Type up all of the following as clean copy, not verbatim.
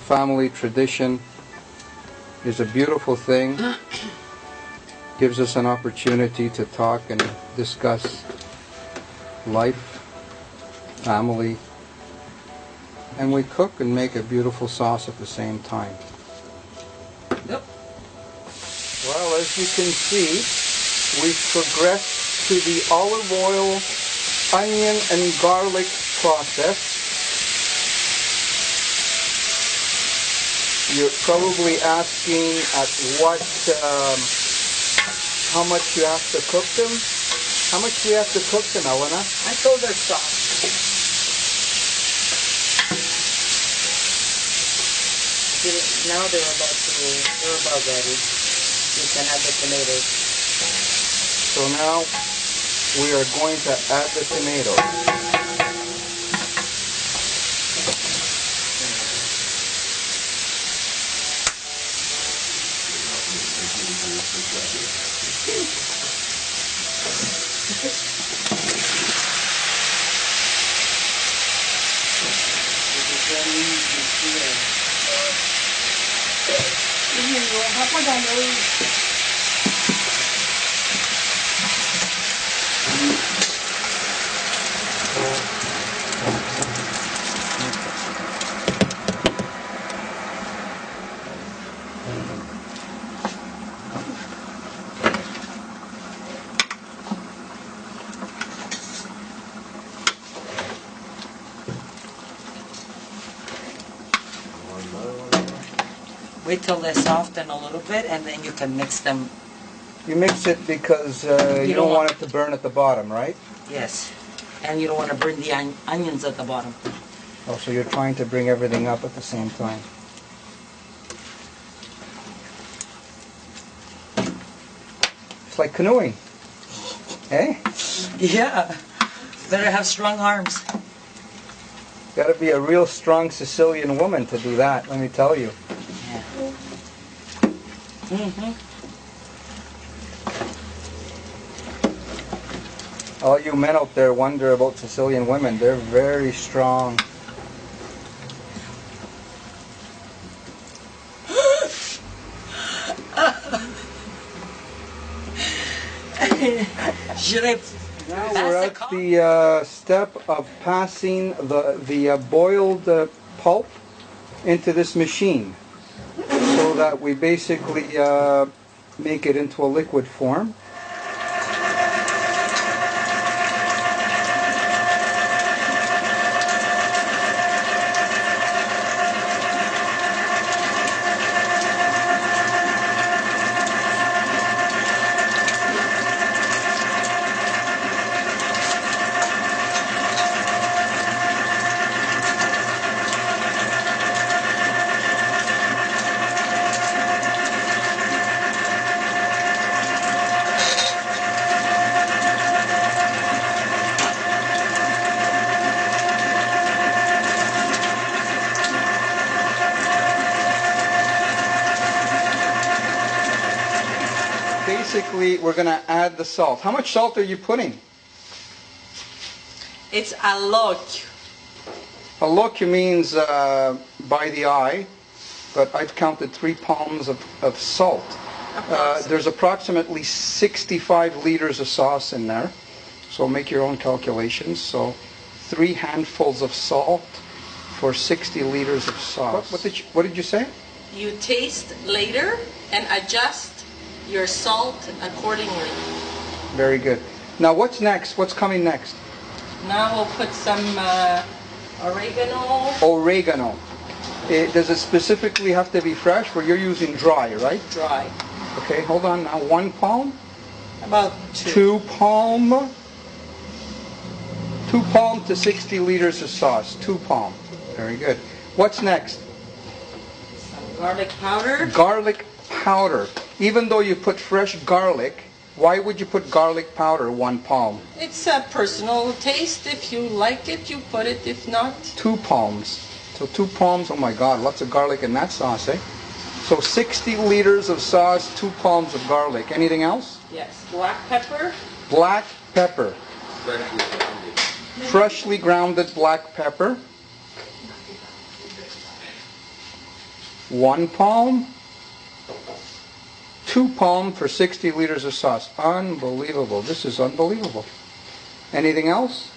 family tradition is a beautiful thing. Gives us an opportunity to talk and discuss life, family, and we cook and make a beautiful sauce at the same time. Yep. Well, as you can see, we've progressed to the olive oil, onion, and garlic process. You're probably asking at what, how much you have to cook them? How much do you have to cook them, Elena? Until they're soft. Now they're about ready. You can add the tomatoes. So now we are going to add the tomatoes. Wait till they soften a little bit, and then you can mix them. You mix it because you don't want it to burn at the bottom, right? Yes. And you don't want to burn the onions at the bottom. Oh, so you're trying to bring everything up at the same time. It's like canoeing. Eh? Yeah. Better have strong arms. Got to be a real strong Sicilian woman to do that, let me tell you. Yeah. Mm-hmm. All you men out there wonder about Sicilian women. They're very strong. Should I Now we're at the step of passing the boiled pulp into this machine so that we basically make it into a liquid form. Basically, we're going to add the salt. How much salt are you putting? It's a lot. A look means by the eye, but I've counted 3 palms of salt. There's approximately 65 liters of sauce in there, so make your own calculations. So 3 handfuls of salt for 60 liters of sauce. What did you say? You taste later and adjust your salt accordingly. Very good. Now what's next? What's coming next? Now we'll put some oregano. Oregano. Does it specifically have to be fresh? Well, you're using dry, right? Dry. Okay, hold on now. 1 palm? About 2 palm? 2 palm to 60 liters of sauce. 2 palm. Very good. What's next? Some garlic powder. Garlic powder. Even though you put fresh garlic, why would you put garlic powder 1 palm? It's a personal taste. If you like it, you put it. If not, 2 palms. So 2 palms, oh my God, lots of garlic in that sauce, eh? So 60 liters of sauce, 2 palms of garlic. Anything else? yes, black pepper. Black pepper. Freshly grounded black pepper. 1 palm, 2 palm for 60 liters of sauce. Unbelievable. This is unbelievable. Anything else?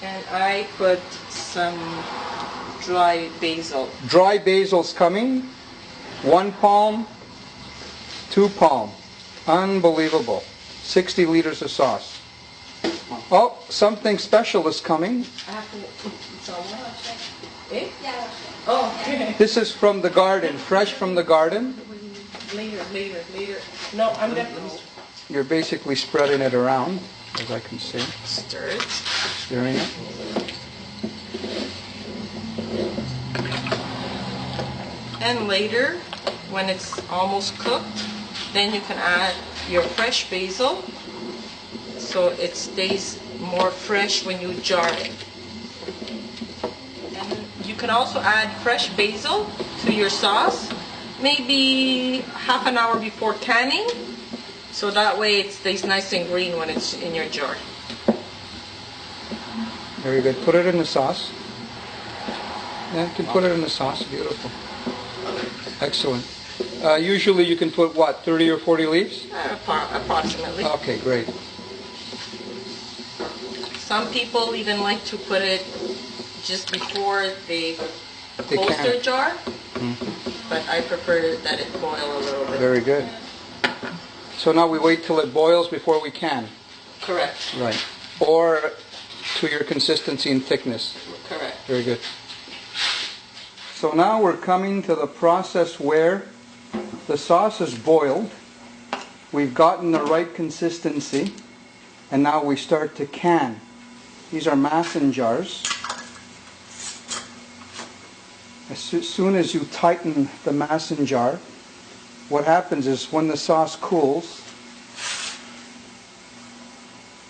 And I put some dry basil. Dry basil's coming. 1 palm, 2 palm. Unbelievable. 60 liters of sauce. Oh, something special is coming. Oh, This is from the garden, fresh from the garden. later. No, I'm gonna You're basically spreading it around, as I can see. stir it. Stirring it. And later, when it's almost cooked, then you can add your fresh basil, so it stays more fresh when you jar it. And you can also add fresh basil to your sauce, maybe half an hour before canning, so that way it stays nice and green when it's in your jar. Very good. Put it in the sauce. Yeah, you can put it in the sauce. Beautiful. Excellent. Usually you can put, what, 30 or 40 leaves? Approximately. Okay, great. Some people even like to put it just before they close can. their jar, but I prefer that it boil a little bit. Very good. So now we wait till it boils before we can. Correct. Right. Or to your consistency and thickness. Correct. Very good. So now we're coming to the process where the sauce is boiled. We've gotten the right consistency, and now we start to can. These are mason jars. As soon as you tighten the mason jar, what happens is when the sauce cools,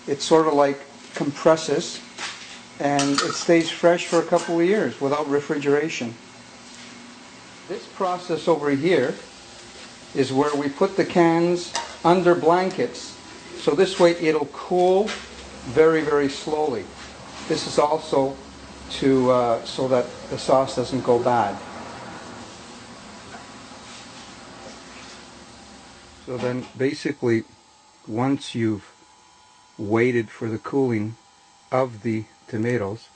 it sort of like compresses, and it stays fresh for a couple of years without refrigeration. This process over here is where we put the cans under blankets, so this way it'll cool very, very slowly. This is also to so that the sauce doesn't go bad. So then basically, once you've waited for the cooling of the tomatoes,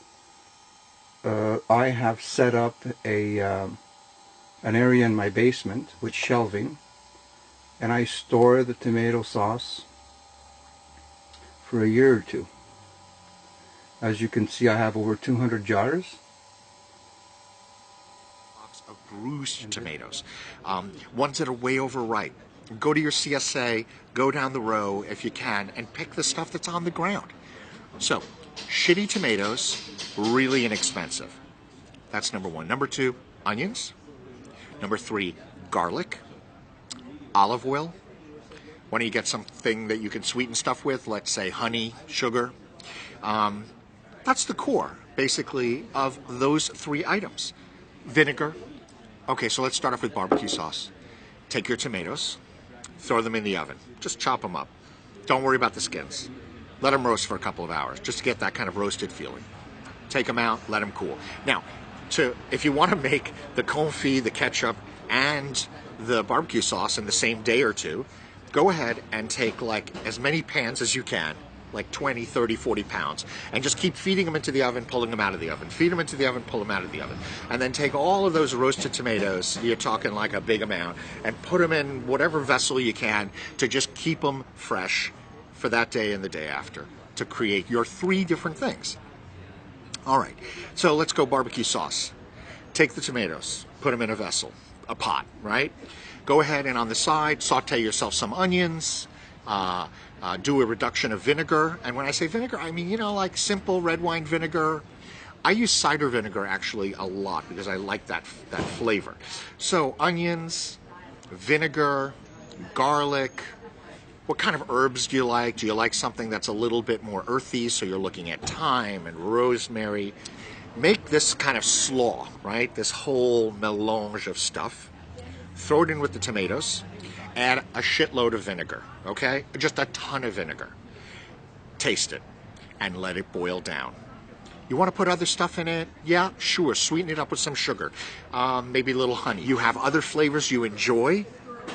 I have set up an area in my basement with shelving, and I store the tomato sauce for a year or two. As you can see, I have over 200 jars. Box of bruised tomatoes, ones that are way overripe. Go to your CSA, go down the row if you can, and pick the stuff that's on the ground. So, shitty tomatoes, really inexpensive. That's number one. Number two, onions. Number three, garlic, olive oil. Why don't you get something that you can sweeten stuff with, let's say honey, sugar. That's the core, basically, of those three items. Vinegar. Okay, so let's start off with barbecue sauce. Take your tomatoes, throw them in the oven. Just chop them up. Don't worry about the skins. Let them roast for a couple of hours, just to get that kind of roasted feeling. Take them out, let them cool. Now, if you want to make the confit, the ketchup, and the barbecue sauce in the same day or two, go ahead and take like as many pans as you can, like 20, 30, 40 pounds, and just keep feeding them into the oven, pulling them out of the oven. Feed them into the oven, pull them out of the oven. And then take all of those roasted tomatoes, you're talking like a big amount, and put them in whatever vessel you can to just keep them fresh for that day and the day after, to create your three different things. All right, so let's go barbecue sauce. Take the tomatoes, put them in a vessel, a pot, right? Go ahead and on the side, saute yourself some onions, do a reduction of vinegar. And when I say vinegar, I mean, like simple red wine vinegar. I use cider vinegar actually a lot because I like that flavor. So onions, vinegar, garlic. What kind of herbs do you like? Do you like something that's a little bit more earthy? So you're looking at thyme and rosemary. Make this kind of slaw, right? This whole melange of stuff. Throw it in with the tomatoes. Add a shitload of vinegar, okay? Just a ton of vinegar. Taste it and let it boil down. You want to put other stuff in it? Yeah, sure. Sweeten it up with some sugar, maybe a little honey. You have other flavors you enjoy?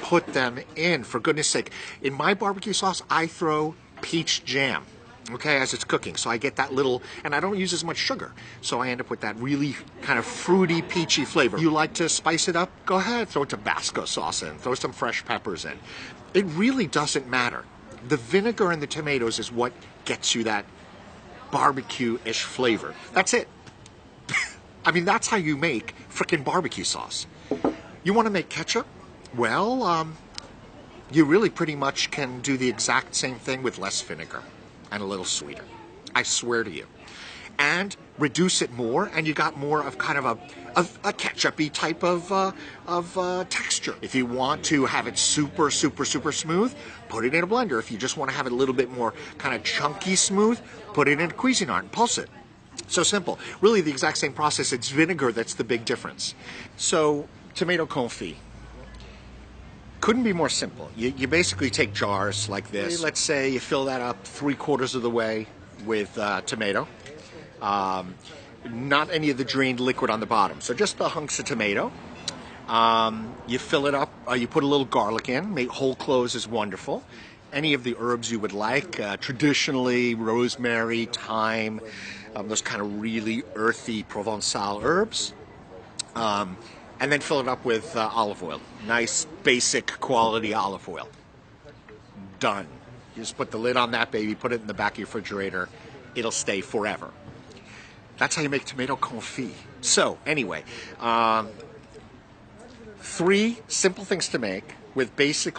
Put them in, for goodness sake. In my barbecue sauce, I throw peach jam, okay, as it's cooking. So I get that little, and I don't use as much sugar. So I end up with that really kind of fruity, peachy flavor. You like to spice it up? Go ahead, throw Tabasco sauce in, throw some fresh peppers in. It really doesn't matter. The vinegar and the tomatoes is what gets you that barbecue-ish flavor. That's it. I mean, that's how you make frickin' barbecue sauce. You want to make ketchup? Well, you really pretty much can do the exact same thing with less vinegar and a little sweeter. I swear to you. And reduce it more, and you got more of kind of a ketchup-y type of texture. If you want to have it super, super, super smooth, put it in a blender. If you just want to have it a little bit more kind of chunky smooth, put it in a Cuisinart and pulse it. So simple. Really the exact same process. It's vinegar that's the big difference. So, tomato confit. Couldn't be more simple. You basically take jars like this. Let's say you fill that up 3/4 of the way with tomato. Not any of the drained liquid on the bottom. So just the hunks of tomato. You fill it up. You put a little garlic in. Whole cloves is wonderful. Any of the herbs you would like. Traditionally, rosemary, thyme, those kind of really earthy Provençal herbs. And then fill it up with olive oil. Nice, basic quality olive oil. Done. You just put the lid on that baby, put it in the back of your refrigerator. It'll stay forever. That's how you make tomato confit. So, anyway, 3 simple things to make with basically